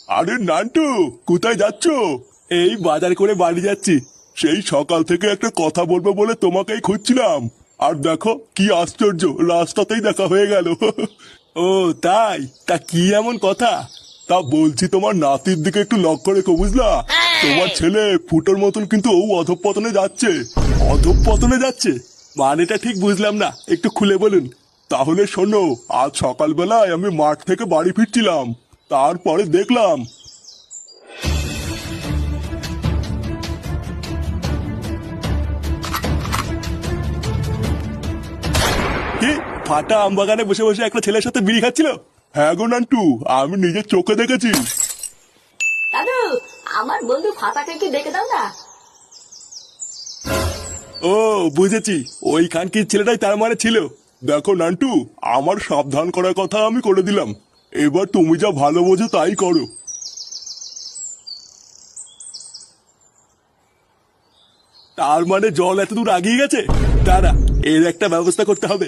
আরে নান্টু, কোথায় যাচ্ছো? এই বাজার করে বাড়ি যাচ্ছি। সেই সকাল থেকে একটা কথা বলবো বলে তোমাকেই খুঁজছিলাম। আর দেখো কি আশ্চর্য, রাস্তাতেই দেখা হয়ে গেল। ও তাই? তা কি এমন কথা? তা বলছি তোমার নাতির দিকে একটু লক্ষ্য রেখো, বুঝলা? তোমার ছেলে ফুটোর মতন কিন্তু ও অধঃপতনে যাচ্ছে। অধঃপতনে যাচ্ছে মানেটা ঠিক বুঝলাম না, একটু খুলে বলুন। তাহলে শোনো, আজ সকালবেলায় আমি মাঠ থেকে বাড়ি ফিরছিলাম, তারপরে দেখলাম। কি? ফাটা আম বাগানে বসে বসে একটা ছেলের সাথে বিড়ি খাচ্ছিল? হ্যাঁ গো নান্টু, আমি নিজের চোখে দেখেছি। দাদু, আমার বন্ধু ফাটাকে কি দেখে দাও না। ও বুঝেছি, ওই খানকির ছেলেটাই তার মানে ছিল। দেখো নান্টু, আমার সাবধান করার কথা আমি করে দিলাম। এবার তুমি যা ভালো বোঝো তাই করো। তার মানে জল এত দূর আগিয়ে গেছে? দাঁড়া, এর একটা ব্যবস্থা করতে হবে।